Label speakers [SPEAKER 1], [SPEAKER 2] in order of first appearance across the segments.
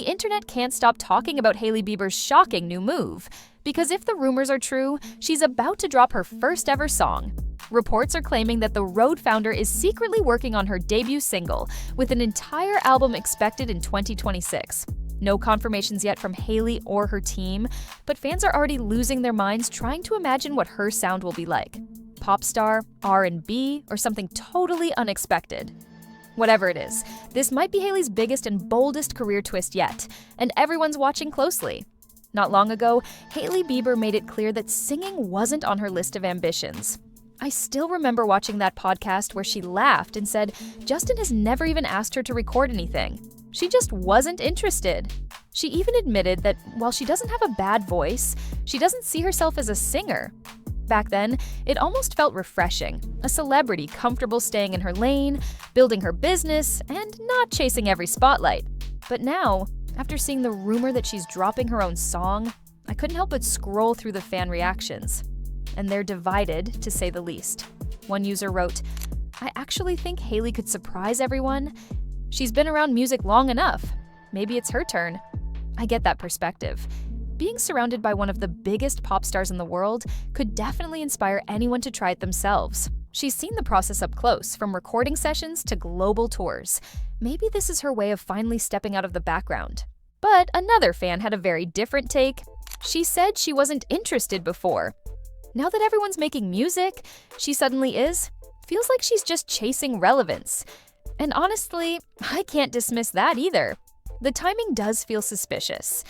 [SPEAKER 1] internet can't stop talking about Hailey Bieber's shocking new move. Because if the rumors are true, she's about to drop her first ever song. Reports are claiming that the Rhode founder is secretly working on her debut single, with an entire album expected in 2026. No confirmations yet from Hailey or her team, but fans are already losing their minds trying to imagine what her sound will be like. Pop star, R&B, or something totally unexpected. Whatever it is, this might be Hailey's biggest and boldest career twist yet, and everyone's watching closely. Not long ago, Hailey Bieber made it clear that singing wasn't on her list of ambitions. I still remember watching that podcast where she laughed and said Justin has never even asked her to record anything. She just wasn't interested. She even admitted that while she doesn't have a bad voice, she doesn't see herself as a singer. Back then, it almost felt refreshing, a celebrity comfortable staying in her lane, building her business, and not chasing every spotlight. But now, after seeing the rumor that she's dropping her own song, I couldn't help but scroll through the fan reactions. And they're divided, to say the least. One user wrote, "I actually think Hailey could surprise everyone. She's been around music long enough. Maybe it's her turn." I get that perspective. Being surrounded by one of the biggest pop stars in the world could definitely inspire anyone to try it themselves. She's seen the process up close, from recording sessions to global tours. Maybe this is her way of finally stepping out of the background. But another fan had a very different take. She said she wasn't interested before. Now that everyone's making music, she suddenly is. Feels like she's just chasing relevance. And honestly, I can't dismiss that either. The timing does feel suspicious.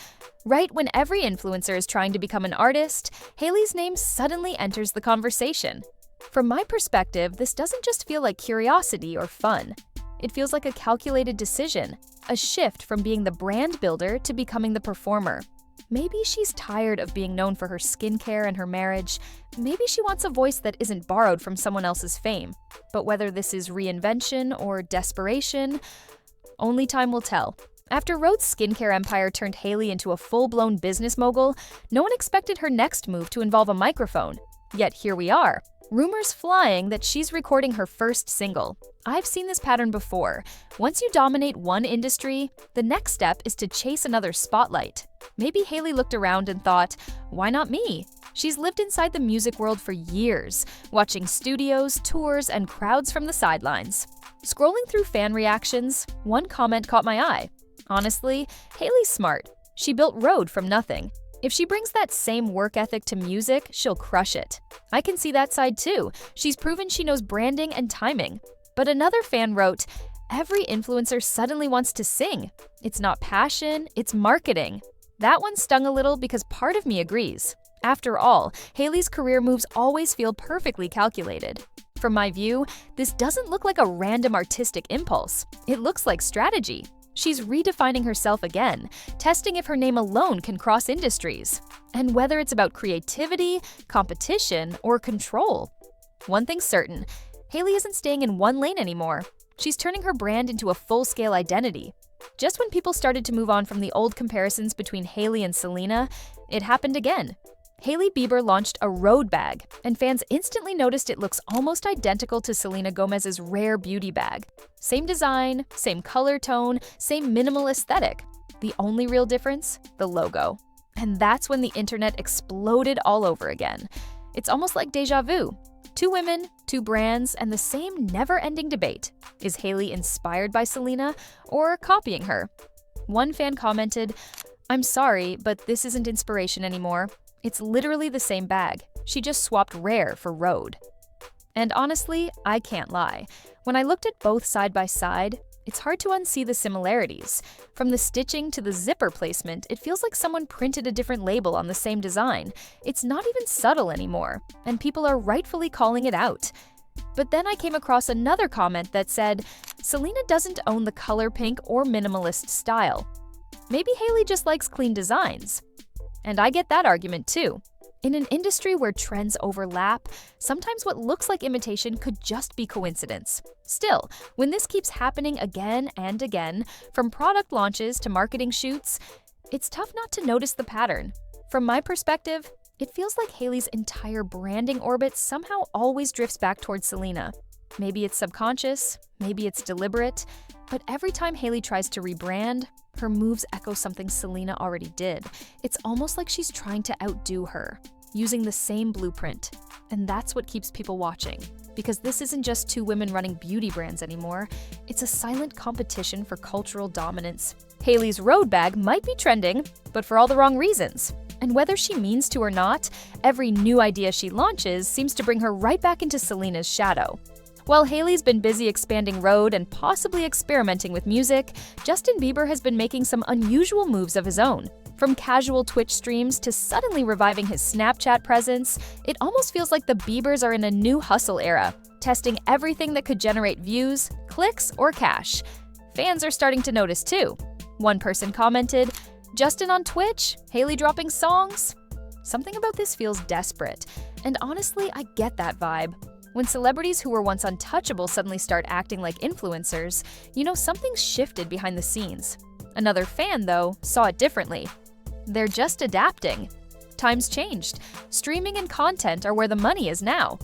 [SPEAKER 1] Right when every influencer is trying to become an artist, Hailey's name suddenly enters the conversation. From my perspective, this doesn't just feel like curiosity or fun. It feels like a calculated decision, a shift from being the brand builder to becoming the performer. Maybe she's tired of being known for her skincare and her marriage. Maybe she wants a voice that isn't borrowed from someone else's fame. But whether this is reinvention or desperation, only time will tell. After Rhode's skincare empire turned Hailey into a full-blown business mogul, no one expected her next move to involve a microphone. Yet here we are. Rumors flying that she's recording her first single. I've seen this pattern before. Once you dominate one industry, the next step is to chase another spotlight. Maybe Hailey looked around and thought, why not me? She's lived inside the music world for years, watching studios, tours, and crowds from the sidelines. Scrolling through fan reactions, one comment caught my eye. Honestly, Hailey's smart. She built Rhode from nothing. If she brings that same work ethic to music, she'll crush it. I can see that side too. She's proven she knows branding and timing. But another fan wrote, "Every influencer suddenly wants to sing. It's not passion, it's marketing." That one stung a little because part of me agrees. After all, Hailey's career moves always feel perfectly calculated. From my view, this doesn't look like a random artistic impulse. It looks like strategy. She's redefining herself again, testing if her name alone can cross industries. And whether it's about creativity, competition, or control. One thing's certain, Hailey isn't staying in one lane anymore. She's turning her brand into a full-scale identity. Just when people started to move on from the old comparisons between Hailey and Selena, it happened again. Hailey Bieber launched a Rhode bag, and fans instantly noticed it looks almost identical to Selena Gomez's rare beauty bag. Same design, same color tone, same minimal aesthetic. The only real difference? The logo. And that's when the internet exploded all over again. It's almost like deja vu. Two women, two brands, and the same never-ending debate. Is Hailey inspired by Selena or copying her? One fan commented, "I'm sorry, but this isn't inspiration anymore. It's literally the same bag. She just swapped rare for Rhode." And honestly, I can't lie. When I looked at both side by side, it's hard to unsee the similarities. From the stitching to the zipper placement, it feels like someone printed a different label on the same design. It's not even subtle anymore, and people are rightfully calling it out. But then I came across another comment that said, Selena doesn't own the color pink or minimalist style. Maybe Hailey just likes clean designs. And I get that argument too. In an industry where trends overlap, sometimes what looks like imitation could just be coincidence. Still, when this keeps happening again and again, from product launches to marketing shoots, it's tough not to notice the pattern. From my perspective, it feels like Hailey's entire branding orbit somehow always drifts back towards Selena. Maybe it's subconscious, maybe it's deliberate, but every time Hailey tries to rebrand, Her moves echo something Selena already did. It's almost like she's trying to outdo her, using the same blueprint. And that's what keeps people watching. Because this isn't just two women running beauty brands anymore, it's a silent competition for cultural dominance. Hailey's Rhode bag might be trending, but for all the wrong reasons. And whether she means to or not, every new idea she launches seems to bring her right back into Selena's shadow. While Hailey's been busy expanding Rhode and possibly experimenting with music, Justin Bieber has been making some unusual moves of his own. From casual Twitch streams to suddenly reviving his Snapchat presence, it almost feels like the Biebers are in a new hustle era, testing everything that could generate views, clicks, or cash. Fans are starting to notice too. One person commented, "Justin on Twitch? Hailey dropping songs?" Something about this feels desperate, and honestly, I get that vibe. When celebrities who were once untouchable suddenly start acting like influencers, you know something's shifted behind the scenes. Another fan, though, saw it differently. They're just adapting. Times changed. Streaming and content are where the money is now.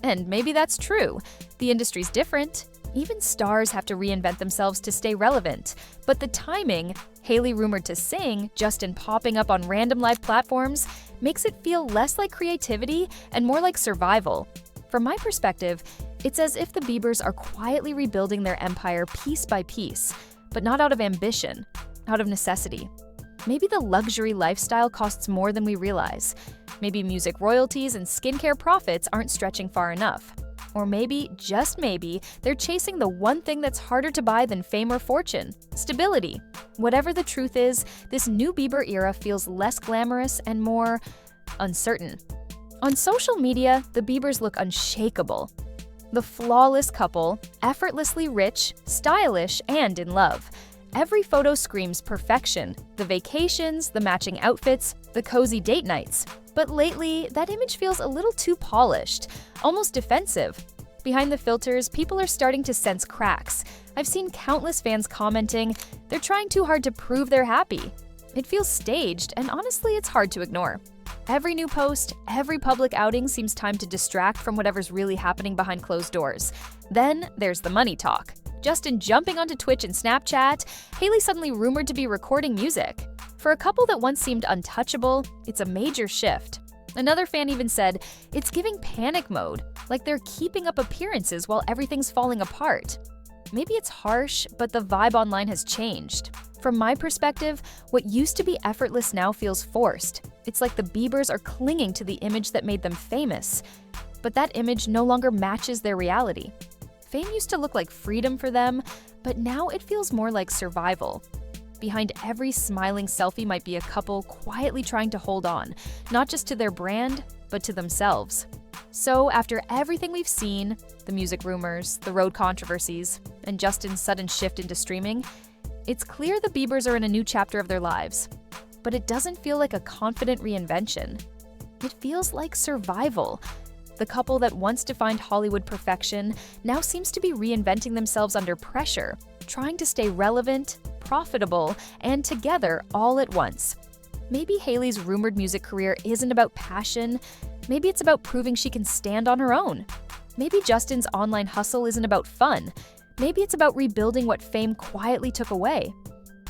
[SPEAKER 1] And maybe that's true. The industry's different. Even stars have to reinvent themselves to stay relevant. But the timing, Hailey rumored to sing, Justin popping up on random live platforms, makes it feel less like creativity and more like survival. From my perspective, it's as if the Biebers are quietly rebuilding their empire piece by piece, but not out of ambition, out of necessity. Maybe the luxury lifestyle costs more than we realize. Maybe music royalties and skincare profits aren't stretching far enough. Or maybe, just maybe, they're chasing the one thing that's harder to buy than fame or fortune: stability. Whatever the truth is, this new Bieber era feels less glamorous and more uncertain. On social media, the Biebers look unshakable. The flawless couple, effortlessly rich, stylish, and in love. Every photo screams perfection: the vacations, the matching outfits, the cozy date nights. But lately, that image feels a little too polished, almost defensive. Behind the filters, people are starting to sense cracks. I've seen countless fans commenting, they're trying too hard to prove they're happy. It feels staged, and honestly, it's hard to ignore. Every new post, every public outing seems time to distract from whatever's really happening behind closed doors. Then there's the money talk. Justin jumping onto Twitch and Snapchat, Hailey suddenly rumored to be recording music. For a couple that once seemed untouchable, it's a major shift. Another fan even said, it's giving panic mode, like they're keeping up appearances while everything's falling apart. Maybe it's harsh, but the vibe online has changed. From my perspective, what used to be effortless now feels forced. It's like the Biebers are clinging to the image that made them famous. But that image no longer matches their reality. Fame used to look like freedom for them, but now it feels more like survival. Behind every smiling selfie might be a couple quietly trying to hold on, not just to their brand, but to themselves. So after everything we've seen, the music rumors, the Rhode controversies, and Justin's sudden shift into streaming, it's clear the Biebers are in a new chapter of their lives. But it doesn't feel like a confident reinvention. It feels like survival. The couple that once defined Hollywood perfection now seems to be reinventing themselves under pressure, trying to stay relevant, profitable, and together all at once. Maybe Hailey's rumored music career isn't about passion. Maybe it's about proving she can stand on her own. Maybe Justin's online hustle isn't about fun. Maybe it's about rebuilding what fame quietly took away.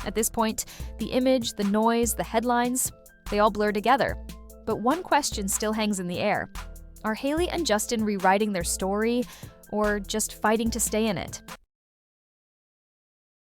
[SPEAKER 1] At this point, the image, the noise, the headlines, they all blur together. But one question still hangs in the air. Are Hailey and Justin rewriting their story, or just fighting to stay in it?